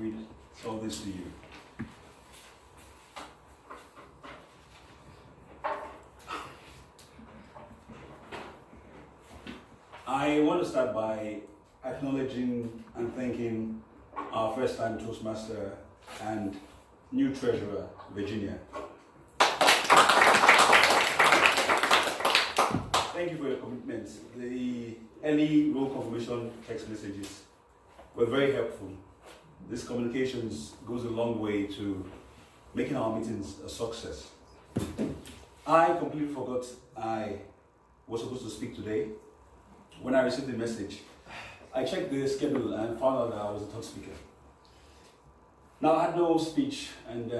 read all this to you. I want to start by acknowledging and thanking our first-time Toastmaster and new treasurer, Virginia. Thank you for your commitment. The early role confirmation text messages were very helpful. This communications goes a long way to making our meetings a success. I completely forgot I was supposed to speak today. When I received the message, I checked the schedule and found out that I was a third speaker. Now, I had no speech and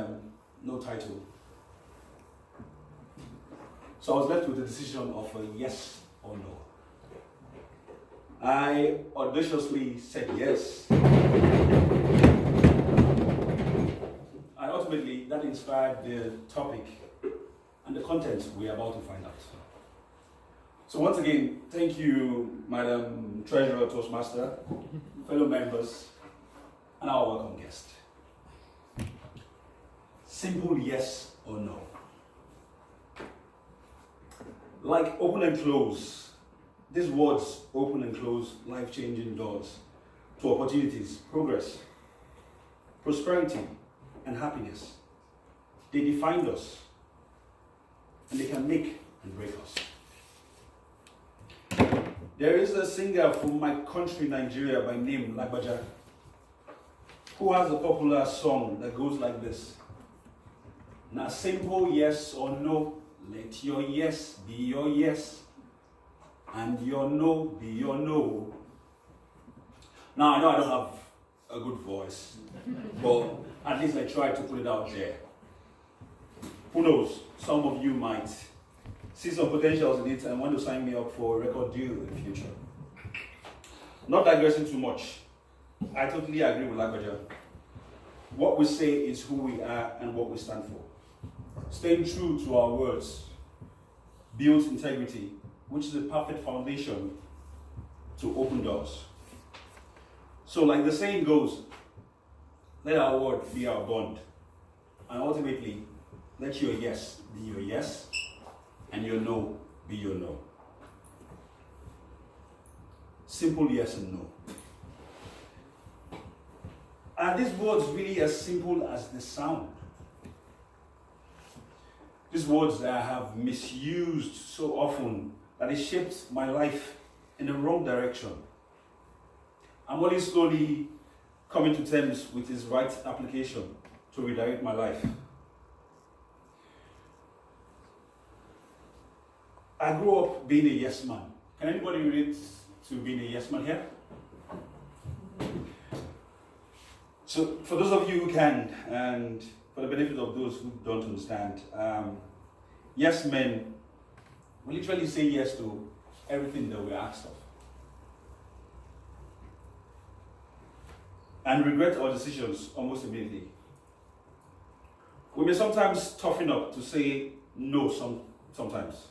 no title. So I was left with the decision of a yes or no. I audaciously said yes. And ultimately, that inspired the topic and the content we are about to find out. So once again, thank you, Madam Treasurer Toastmaster, fellow members, and our welcome guest. Simple yes or no. Like open and close, these words open and close life-changing doors to opportunities, progress, prosperity, and happiness. They define us, and they can make and break us. There is a singer from my country, Nigeria, by name Lagbaja, who has a popular song that goes like this. Now, simple yes or no, let your yes be your yes, and your no be your no. Now, I know I don't have a good voice, but at least I tried to put it out there. Who knows, some of you might see some potentials in it and want to sign me up for a record deal in the future. Not digressing too much, I totally agree with Lagbaja. What we say is who we are and what we stand for. Staying true to our words builds integrity, which is the perfect foundation to open doors. So like the saying goes, let our word be our bond. And ultimately, let your yes be your yes, and your no be your no. Simple yes and no. Are these words really as simple as they sound? These words that I have misused so often that it shaped my life in the wrong direction. I'm only slowly coming to terms with its right application to redirect my life. I grew up being a yes man. Can anybody relate to being a yes man here? So for those of you who can, and for the benefit of those who don't understand, yes men, we literally say yes to everything that we're asked of. And regret our decisions almost immediately. We may sometimes toughen up to say no sometimes,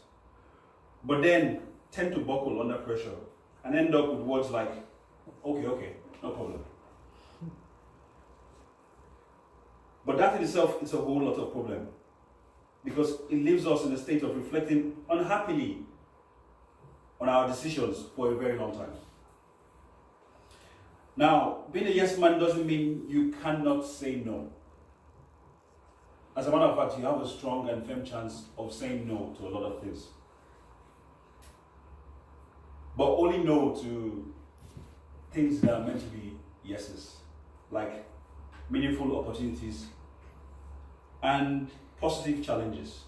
but then tend to buckle under pressure and end up with words like, okay, no problem. But that in itself is a whole lot of problem, because it leaves us in a state of reflecting unhappily on our decisions for a very long time. Now, being a yes man doesn't mean you cannot say no. As a matter of fact, you have a strong and firm chance of saying no to a lot of things. But only no to things that are meant to be yeses, like meaningful opportunities and positive challenges.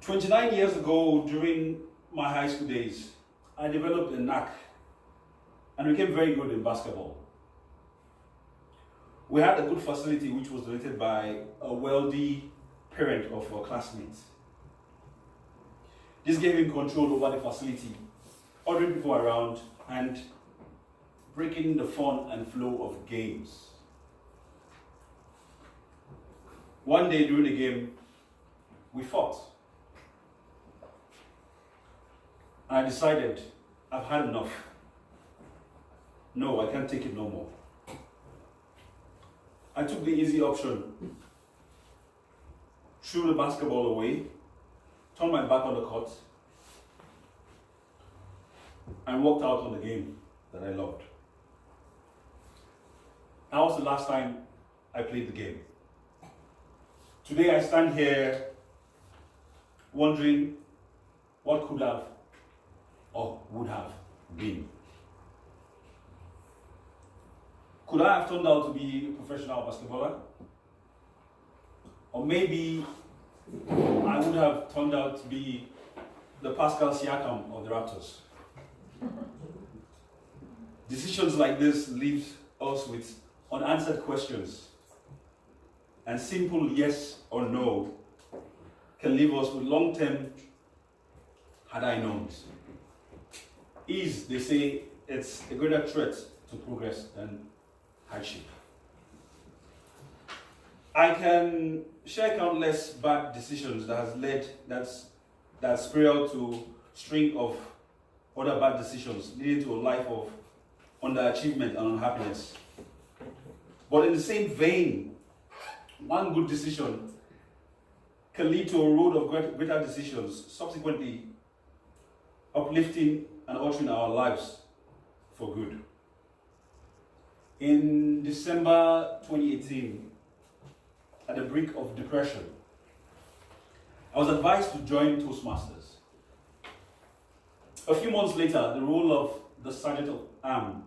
29 years ago, during my high school days, I developed a knack and became very good in basketball. We had a good facility which was donated by a wealthy parent of a classmate. This gave him control over the facility, ordering people around and breaking the fun and flow of games. One day during the game, we fought. And I decided, I've had enough. No, I can't take it no more. I took the easy option, threw the basketball away, turned my back on the court, and walked out on the game that I loved. That was the last time I played the game. Today I stand here wondering what could have or would have been. Could I have turned out to be a professional basketballer? Or maybe I would have turned out to be the Pascal Siakam of the Raptors. Decisions like this leave us with unanswered questions, and simple yes or no can leave us with long-term had I known. They say, it's a greater threat to progress than hardship. I can share countless bad decisions that has led that spiral to string of other bad decisions, leading to a life of underachievement and unhappiness. But in the same vein, one good decision can lead to a road of greater decisions, subsequently uplifting and altering our lives for good. In December 2018, at the brink of depression, I was advised to join Toastmasters. A few months later, the role of the Sergeant of Arm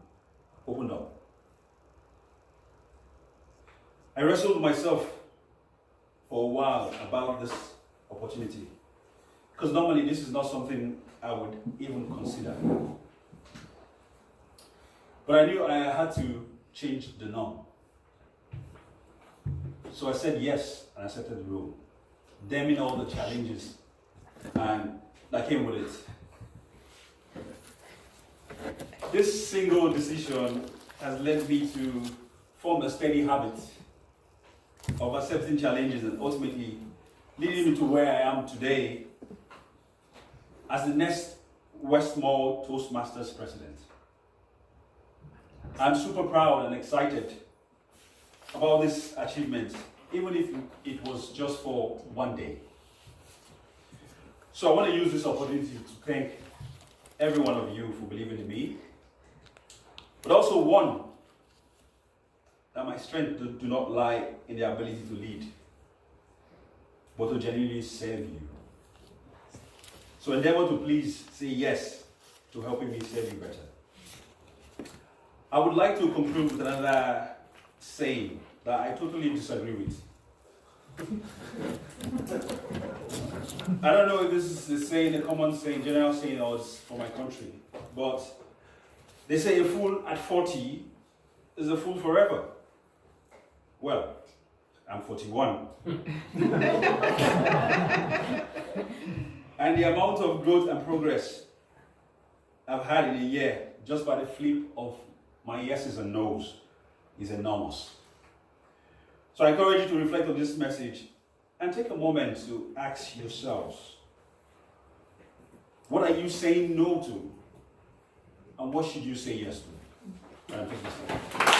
opened up. I wrestled with myself for a while about this opportunity, because normally this is not something I would even consider. But I knew I had to change the norm. So I said yes and accepted the role, damning all the challenges and that came with it. This single decision has led me to form a steady habit of accepting challenges and ultimately leading me to where I am today as the next Westmore Toastmasters president. I'm super proud and excited about this achievement, even if it was just for one day. So I want to use this opportunity to thank every one of you for believing in me, but also warn that my strength do not lie in the ability to lead, but to genuinely serve you. So endeavor to please say yes to helping me serve you better. I would like to conclude with another saying that I totally disagree with. I don't know if this is the saying, a common saying, general saying, or it's for my country, but they say a fool at 40 is a fool forever. Well, I'm 41. And the amount of growth and progress I've had in a year, just by the flip of my yeses and nos, is enormous. So I encourage you to reflect on this message and take a moment to ask yourselves, what are you saying no to? And what should you say yes to? And take this.